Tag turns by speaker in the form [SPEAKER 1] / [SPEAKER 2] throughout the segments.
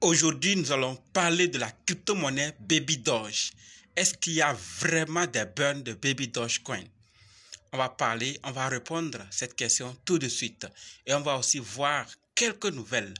[SPEAKER 1] Aujourd'hui, nous allons parler de la crypto-monnaie Baby Doge. Est-ce qu'il y a vraiment des burns de Baby Dogecoin? On va répondre à cette question tout de suite. Et on va aussi voir quelques nouvelles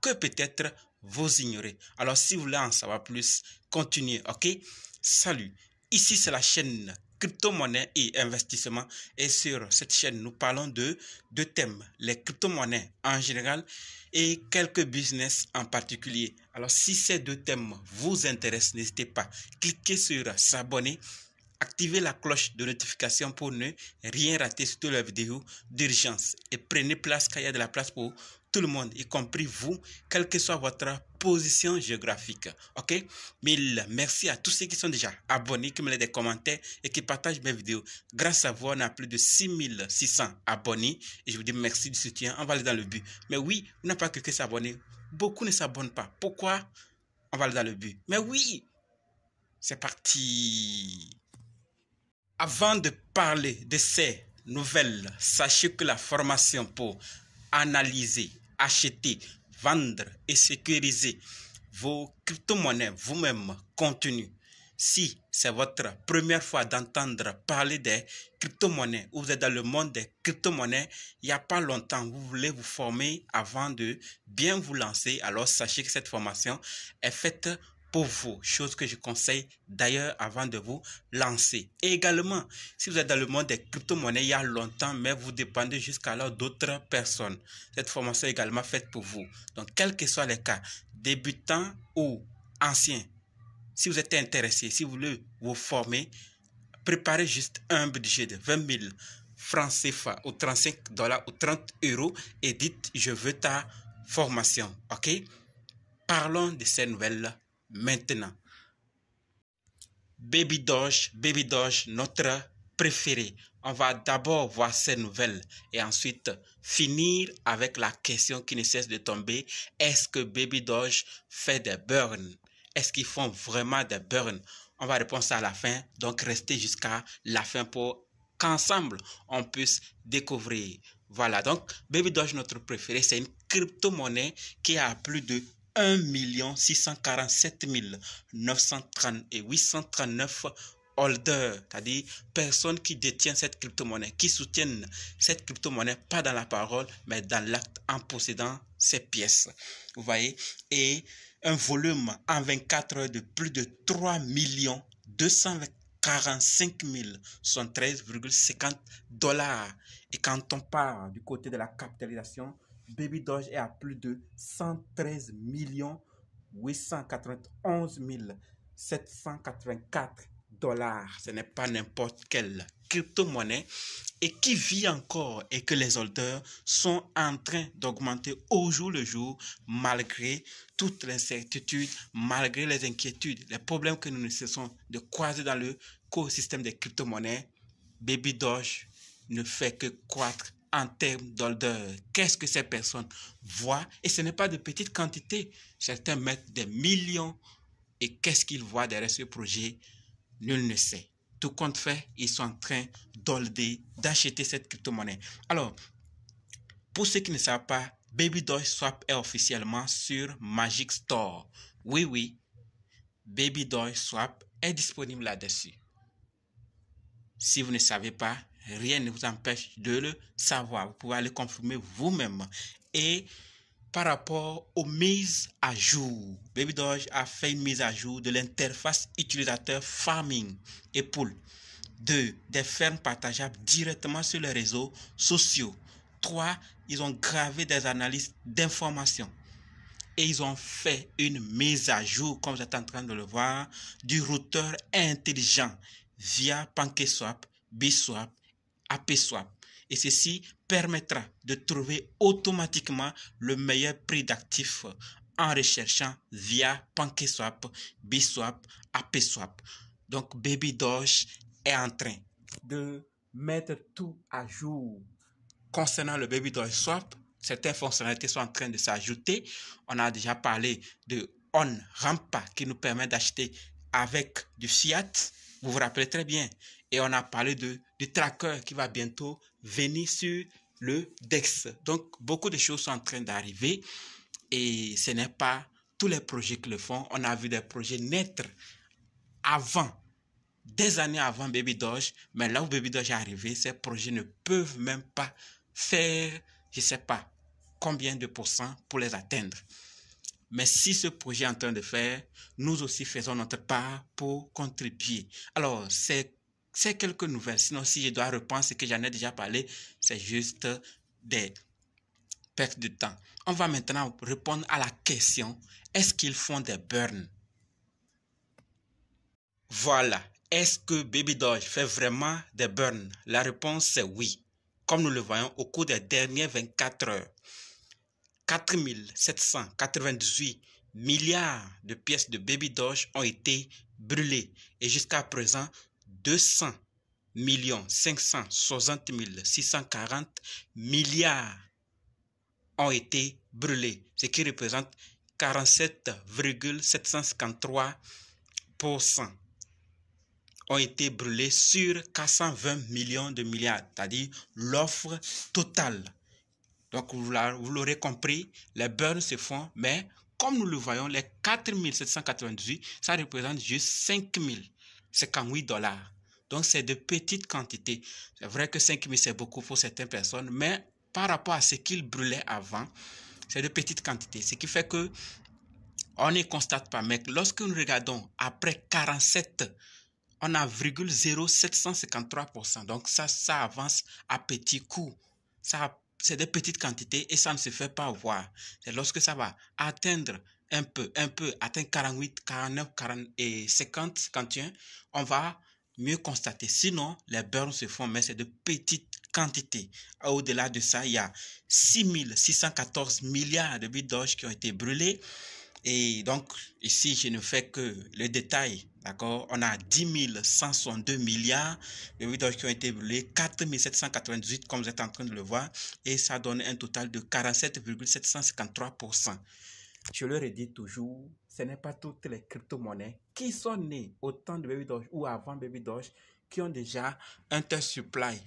[SPEAKER 1] que peut-être vous ignorez. Alors, si vous voulez en savoir plus, continuez, ok? Salut, ici c'est la chaîne crypto-monnaie et investissement. Et sur cette chaîne, nous parlons de deux thèmes, les crypto-monnaies en général et quelques business en particulier. Alors, si ces deux thèmes vous intéressent, n'hésitez pas, cliquez sur s'abonner. Activez la cloche de notification pour ne rien rater sur toutes les vidéos d'urgence. Et prenez place car il y a de la place pour tout le monde, y compris vous, quelle que soit votre position géographique. Ok? Mille merci à tous ceux qui sont déjà abonnés, qui me laissent des commentaires et qui partagent mes vidéos. Grâce à vous, on a plus de 6600 abonnés. Et je vous dis merci du soutien. On va aller dans le but. Mais oui, vous n'avez pas que s'abonner. Beaucoup ne s'abonnent pas. Pourquoi? On va aller dans le but. Mais oui, c'est parti. Avant de parler de ces nouvelles, sachez que la formation pour analyser, acheter, vendre et sécuriser vos crypto-monnaies vous-même continue. Si c'est votre première fois d'entendre parler des crypto-monnaies ou vous êtes dans le monde des crypto-monnaies, il n'y a pas longtemps, vous voulez vous former avant de bien vous lancer, alors sachez que cette formation est faite pour vous, chose que je conseille d'ailleurs avant de vous lancer. Et également, si vous êtes dans le monde des crypto-monnaies il y a longtemps, mais vous dépendez jusqu'alors d'autres personnes, cette formation est également faite pour vous. Donc, quels que soient les cas, débutants ou anciens, si vous êtes intéressé, si vous voulez vous former, préparez juste un budget de 20 000 francs CFA ou 35 $ ou 30 € et dites je veux ta formation. Ok? Parlons de ces nouvelles maintenant. Baby Doge, notre préféré. On va d'abord voir ces nouvelles et ensuite finir avec la question qui ne cesse de tomber. Est-ce que Baby Doge fait des burns? Est-ce qu'ils font vraiment des burns? On va répondre ça à la fin. Donc, restez jusqu'à la fin pour qu'ensemble, on puisse découvrir. Voilà, donc Baby Doge, notre préféré, c'est une crypto-monnaie qui a plus de 1 647 930 et 839 holders, c'est-à-dire personnes qui détiennent cette crypto-monnaie, qui soutiennent cette crypto-monnaie, pas dans la parole, mais dans l'acte en possédant ces pièces. Vous voyez? Et un volume en 24 heures de plus de 3 245 073,50 $. Et quand on part du côté de la capitalisation, Baby Doge est à plus de 113 891 784 $. Ce n'est pas n'importe quelle crypto-monnaie et qui vit encore et que les holders sont en train d'augmenter au jour le jour malgré toutes les incertitudes, malgré les inquiétudes, les problèmes que nous ne cessons de croiser dans l'écosystème des crypto-monnaies. Baby Doge ne fait que croître en termes d'holders. Qu'est-ce que ces personnes voient? Et ce n'est pas de petites quantités. Certains mettent des millions. Et qu'est-ce qu'ils voient derrière ce projet? Nul ne sait. Tout compte fait, ils sont en train d'holder, d'acheter cette crypto-monnaie. Alors, pour ceux qui ne savent pas, Baby Doge Swap est officiellement sur Magic Store. Oui, Baby Doge Swap est disponible là-dessus. Si vous ne savez pas, rien ne vous empêche de le savoir. Vous pouvez aller confirmer vous-même. Et par rapport aux mises à jour, Baby Doge a fait une mise à jour de l'interface utilisateur Farming et Pool. 2. Des fermes partageables directement sur les réseaux sociaux. 3. Ils ont gravé des analyses d'informations. Et ils ont fait une mise à jour, comme vous êtes en train de le voir, du routeur intelligent via PancakeSwap, Bswap, AppSwap. Et ceci permettra de trouver automatiquement le meilleur prix d'actifs en recherchant via PancakeSwap, Bswap, AppSwap. Donc Baby Doge est en train de mettre tout à jour. Concernant le Baby Doge Swap, certaines fonctionnalités sont en train de s'ajouter. On a déjà parlé de On-Rampa qui nous permet d'acheter avec du fiat. Vous vous rappelez très bien. Et on a parlé du tracker qui va bientôt venir sur le DEX. Donc, beaucoup de choses sont en train d'arriver et ce n'est pas tous les projets qui le font. On a vu des projets naître avant, des années avant Baby Doge, mais là où Baby Doge est arrivé, ces projets ne peuvent même pas faire, je ne sais pas combien de pourcents pour les atteindre. Mais si ce projet est en train de faire, nous aussi faisons notre part pour contribuer. Alors, c'est quelques nouvelles. Sinon, si je dois reprendre ce que j'en ai déjà parlé, c'est juste des pertes de temps. On va maintenant répondre à la question, est-ce qu'ils font des burns? Voilà. Est-ce que Baby Doge fait vraiment des burns? La réponse c'est oui. Comme nous le voyons au cours des dernières 24 heures, 4 798 milliards de pièces de Baby Doge ont été brûlées. Et jusqu'à présent, 200 560 640 milliards ont été brûlés, ce qui représente 47,753% ont été brûlés sur 420 millions de milliards, c'est-à-dire l'offre totale. Donc, vous l'aurez compris, les burns se font, mais comme nous le voyons, les 4 798, ça représente juste 5 058 dollars. Donc, c'est de petites quantités. C'est vrai que 5 000, c'est beaucoup pour certaines personnes, mais par rapport à ce qu'ils brûlaient avant, c'est de petites quantités. Ce qui fait que on ne constate pas. Mais lorsque nous regardons après 47, on a 0,0753%. Donc, ça avance à petits coups. C'est des petites quantités et ça ne se fait pas voir. C'est lorsque ça va atteindre un peu, atteindre 48, 49, 40 et 50, 51, on va mieux constater. Sinon, les burns se font, mais c'est de petites quantités. Au-delà de ça, il y a 6 614 milliards de Baby Doge qui ont été brûlés. Et donc, ici, je ne fais que le détail, d'accord? On a 10 162 milliards de Baby Doge qui ont été brûlés, 4 798 comme vous êtes en train de le voir, et ça donne un total de 47,753%. Je le redis toujours, ce n'est pas toutes les crypto-monnaies qui sont nées au temps de Baby Doge ou avant Baby Doge qui ont déjà un tel supply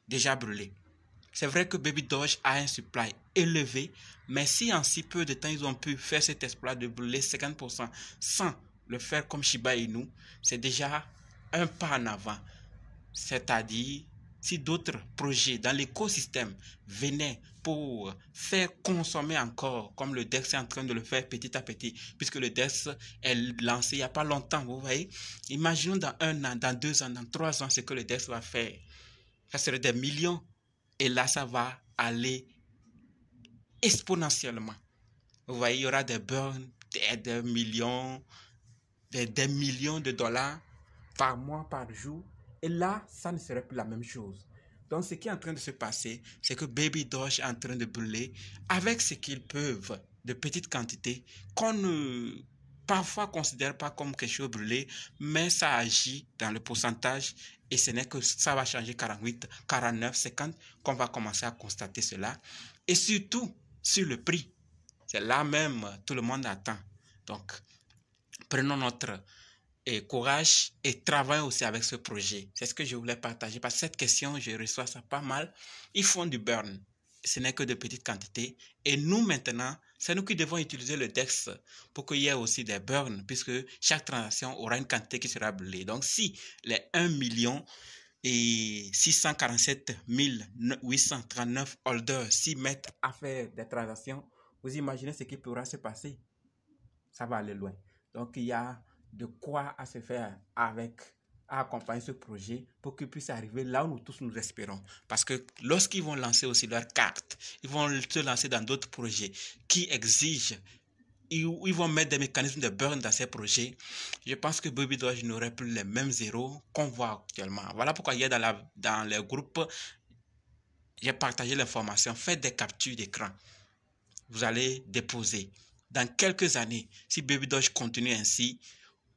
[SPEAKER 1] déjà brûlé. C'est vrai que Baby Doge a un supply élevé, mais si en si peu de temps ils ont pu faire cet exploit de brûler 50% sans le faire comme Shiba Inu, c'est déjà un pas en avant. C'est-à-dire, si d'autres projets dans l'écosystème venaient pour faire consommer encore, comme le DEX est en train de le faire petit à petit, puisque le DEX est lancé il n'y a pas longtemps, vous voyez. Imaginons dans 1 an, dans 2 ans, dans 3 ans, ce que le DEX va faire. Ça serait des millions. Et là, ça va aller exponentiellement. Vous voyez, il y aura des burns, des millions, des millions de dollars par mois, par jour. Et là, ça ne serait plus la même chose. Donc, ce qui est en train de se passer, c'est que Baby Doge est en train de brûler avec ce qu'ils peuvent, de petites quantités, qu'on ne parfois considère pas comme quelque chose brûlé, mais ça agit dans le pourcentage et ce n'est que ça va changer 48, 49, 50 qu'on va commencer à constater cela. Et surtout, sur le prix. C'est là même, tout le monde attend. Donc, prenons notre courage et travaillons aussi avec ce projet. C'est ce que je voulais partager. Parce que cette question, je reçois ça pas mal. Ils font du burn. Ce n'est que de petites quantités. Et nous, maintenant, c'est nous qui devons utiliser le DEX pour qu'il y ait aussi des burns, puisque chaque transaction aura une quantité qui sera brûlée. Donc, si les 1 647 839 holders s'y mettent à faire des transactions, vous imaginez ce qui pourra se passer? Ça va aller loin. Donc, il y a de quoi à se faire à accompagner ce projet pour qu'il puisse arriver là où nous tous nous espérons. Parce que lorsqu'ils vont lancer aussi leur carte, ils vont se lancer dans d'autres projets qui exigent, ils vont mettre des mécanismes de burn dans ces projets. Je pense que Baby Doge n'aurait plus les mêmes zéros qu'on voit actuellement. Voilà pourquoi il y a dans les groupes, j'ai partagé l'information, faites des captures d'écran. Vous allez déposer. Dans quelques années, si Baby Doge continue ainsi,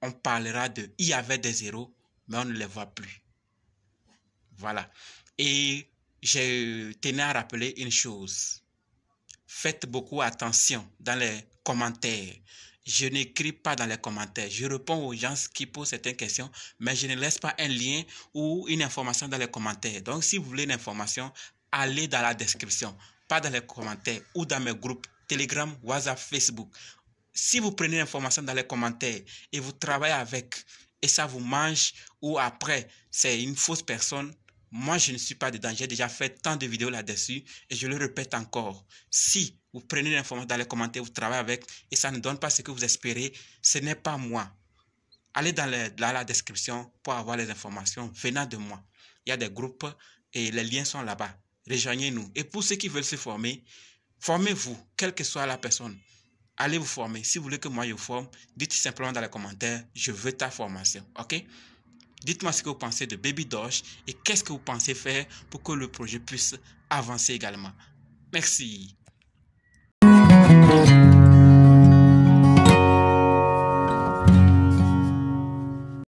[SPEAKER 1] on parlera de il y avait des zéros, mais on ne les voit plus. Voilà. Et je tenais à rappeler une chose. Faites beaucoup attention dans les commentaires. Je n'écris pas dans les commentaires. Je réponds aux gens qui posent certaines questions, mais je ne laisse pas un lien ou une information dans les commentaires. Donc, si vous voulez une information, allez dans la description, pas dans les commentaires ou dans mes groupes Telegram, WhatsApp, Facebook. Si vous prenez l'information dans les commentaires et vous travaillez avec et ça vous mange ou après c'est une fausse personne, moi je ne suis pas dedans. J'ai déjà fait tant de vidéos là-dessus et je le répète encore. Si vous prenez l'information dans les commentaires, vous travaillez avec et ça ne donne pas ce que vous espérez, ce n'est pas moi. Allez dans la description pour avoir les informations venant de moi. Il y a des groupes et les liens sont là-bas. Rejoignez-nous. Et pour ceux qui veulent se former, formez-vous, quelle que soit la personne. Allez vous former. Si vous voulez que moi je vous forme, dites simplement dans les commentaires, je veux ta formation. Ok? Dites-moi ce que vous pensez de Baby Doge et qu'est-ce que vous pensez faire pour que le projet puisse avancer également. Merci.